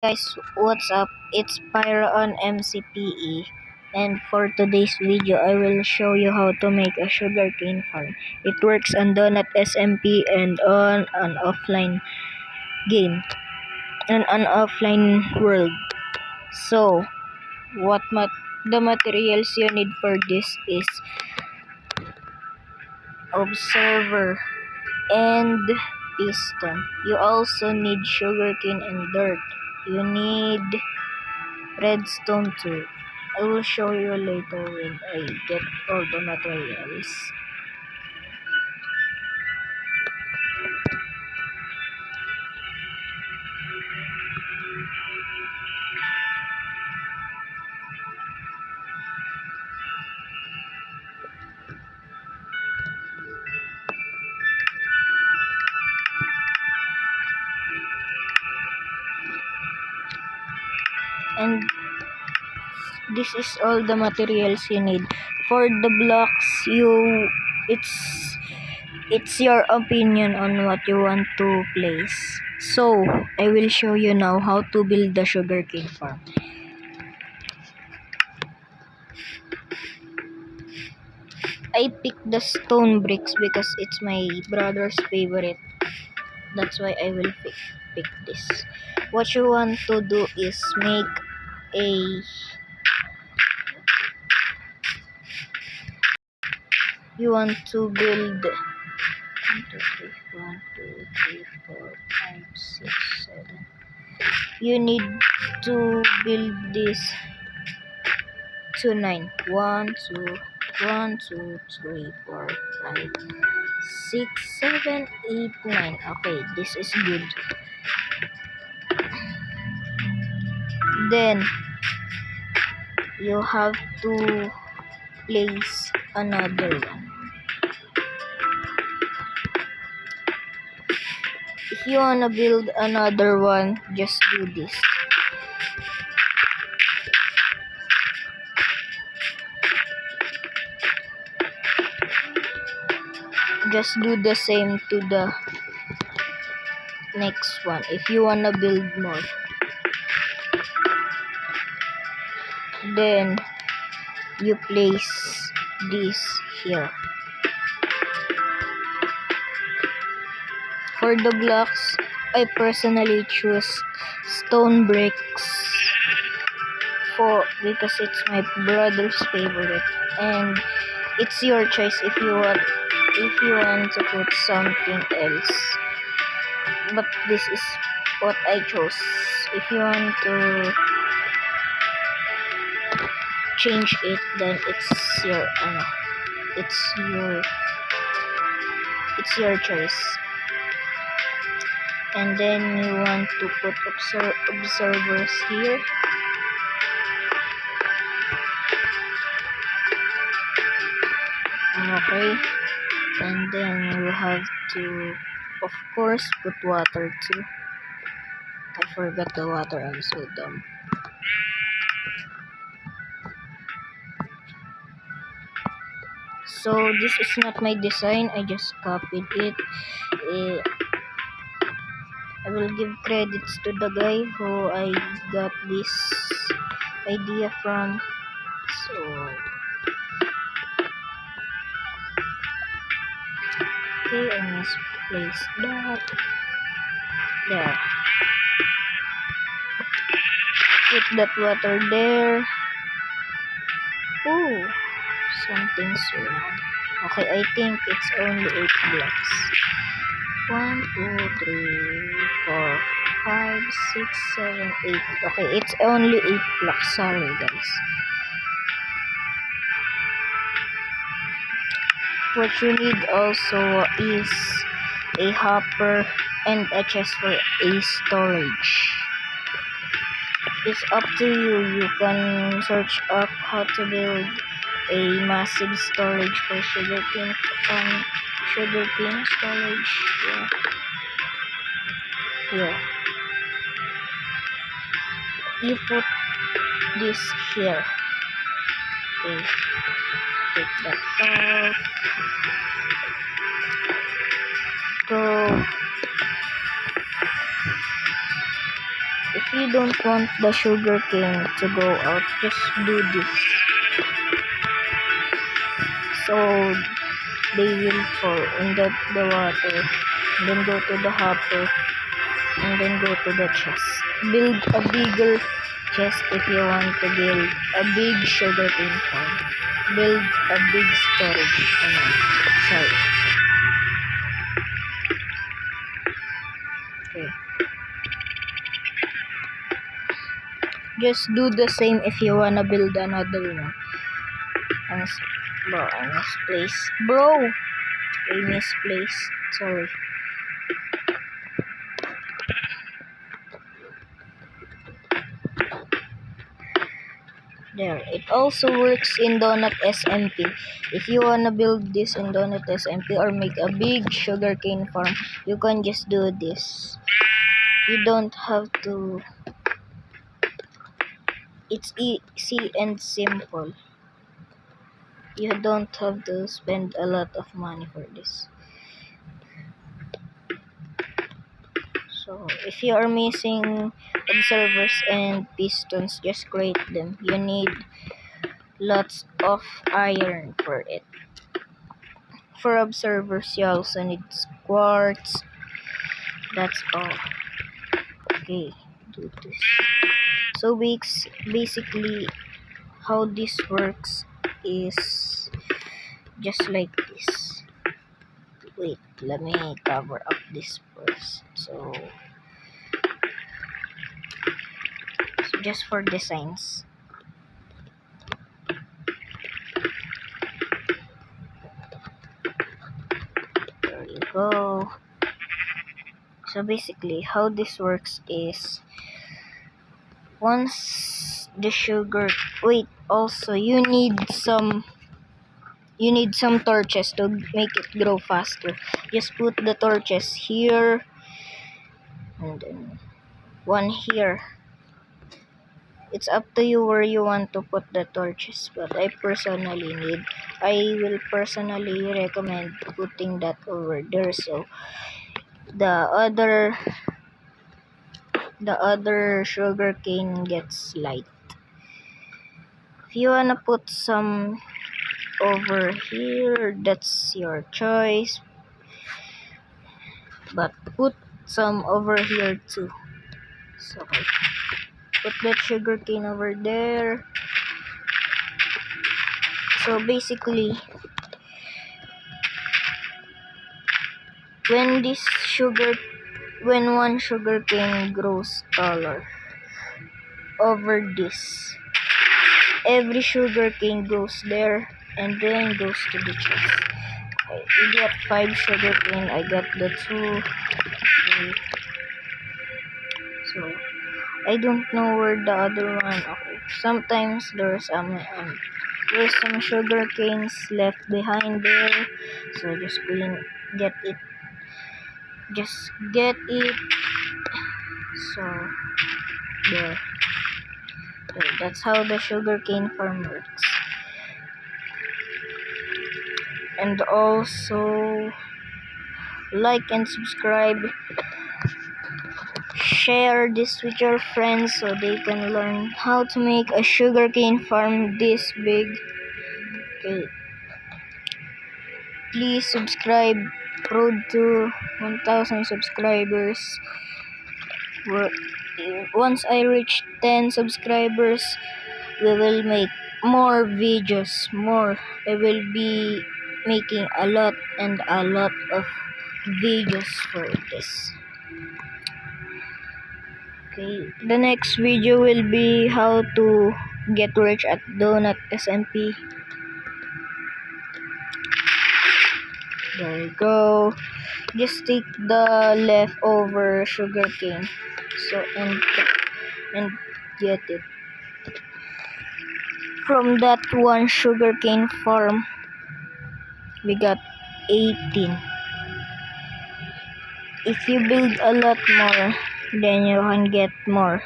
Guys, what's up? It's Pyro on MCPE, and for today's video I will show you how to make a sugarcane farm. It works on Donut SMP and on an offline game and an offline world. So, the materials you need for this is observer and piston. You also need sugarcane and dirt. You need redstone too. I will show you later when I get all the materials. And this is all the materials you need. For the blocks, it's your opinion on what you want to place. So, I will show you now how to build the sugarcane farm. I picked the stone bricks because it's my brother's favorite. That's why I will pick this. What you want to do is make a you want to build 1, 2, 3, 1, 2, 3, 4, 5, 6, 7. You need to build this to 9. 1, 2, 1, 2, 3, 4, 5, 6, 7, 8, 9. Okay, this is good. Then you have to place another one. If you wanna build another one, just do this. Just do the same to the next one if you wanna build more. Then you place this here. For the blocks, I personally choose stone bricks because it's my brother's favorite, and it's your choice if you want to put something else. But this is what I chose. If you want to change it, then it's your choice. And then you want to put observers here. Okay, and then you have to, of course, put water too. I forgot the water, I'm so dumb. So this is not my design, I just copied it. I will give credits to the guy who I got this idea from. So okay, I misplaced that. There. Put that water there. Oh, something's wrong. Okay, I think it's only 8 blocks. 1, 2, 3, 4, 5, 6, 7, 8. Okay, it's only 8 blocks. Sorry, guys. What you need also is a hopper and a chest for a storage. It's up to you. You can search up how to build a massive storage for sugarcane storage. Yeah. You put this here. Okay. Take that out. So if you don't want the sugar cane to go out, just do this. So they will fall in the water, and then go to the hopper, and then go to the chest. Build a bigger chest if you want to build a big sugarcane farm. Build a big storage. Sorry. Okay. Just do the same if you wanna build another one. I misplaced. Bro! I misplaced. Sorry. There. It also works in Donut SMP. If you wanna build this in Donut SMP or make a big sugarcane farm, you can just do this. You don't have to. It's easy and simple. You don't have to spend a lot of money for this. So if you are missing observers and pistons, just create them. You need lots of iron for it. For observers, you also need quartz. That's all. Okay, do this. So basically, how this works is just like this. Wait, let me cover up this first. So just for designs. There you go. So basically, how this works is once the sugar. Wait, also you need some torches to make it grow faster. Just put the torches here and then one here. It's up to you where you want to put the torches, but I will personally recommend putting that over there so the other sugar cane gets light. If you wanna put some over here, that's your choice, but put some over here too. So put that sugar cane over there. So basically, when one sugar cane grows taller over this, every sugar cane goes there and then goes to the chest. Okay, you get 5 sugar cane. I got the 2. Okay. So I don't know where the other one. Okay, sometimes there's some sugar canes left behind there. So just get it. Just get it. So there. Okay, that's how the sugarcane farm works. And also like and subscribe. Share this with your friends so they can learn how to make a sugarcane farm this big. Okay. Please subscribe. Road to 1,000 subscribers. Once I reach 10 subscribers, we will make more videos. I will be making a lot of videos for this. Okay, the next video will be how to get rich at Donut SMP. There you go. Just take the leftover sugarcane. So and get it. From that one sugarcane farm, we got 18. If you build a lot more, then you can get more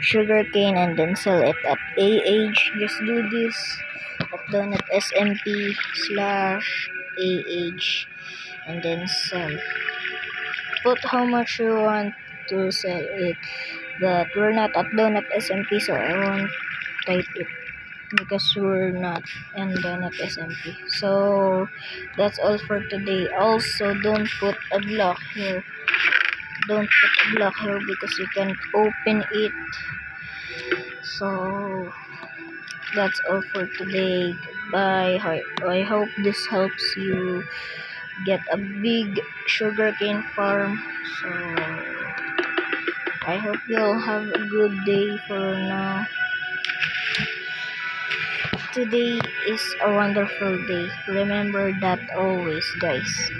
sugarcane and then sell it at AH. Just do this at Donut SMP/AH and then sell. Put how much you want to sell it. But we're not at Donut SMP, so I won't type it because we're not in Donut SMP. So that's all for today. Also, don't put a block here. Don't put a block here because you can't open it. So that's all for today. Bye. I hope this helps you get a big sugarcane farm. So I hope you'll have a good day for now. Today is a wonderful day. Remember that always, guys.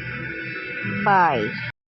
Bye.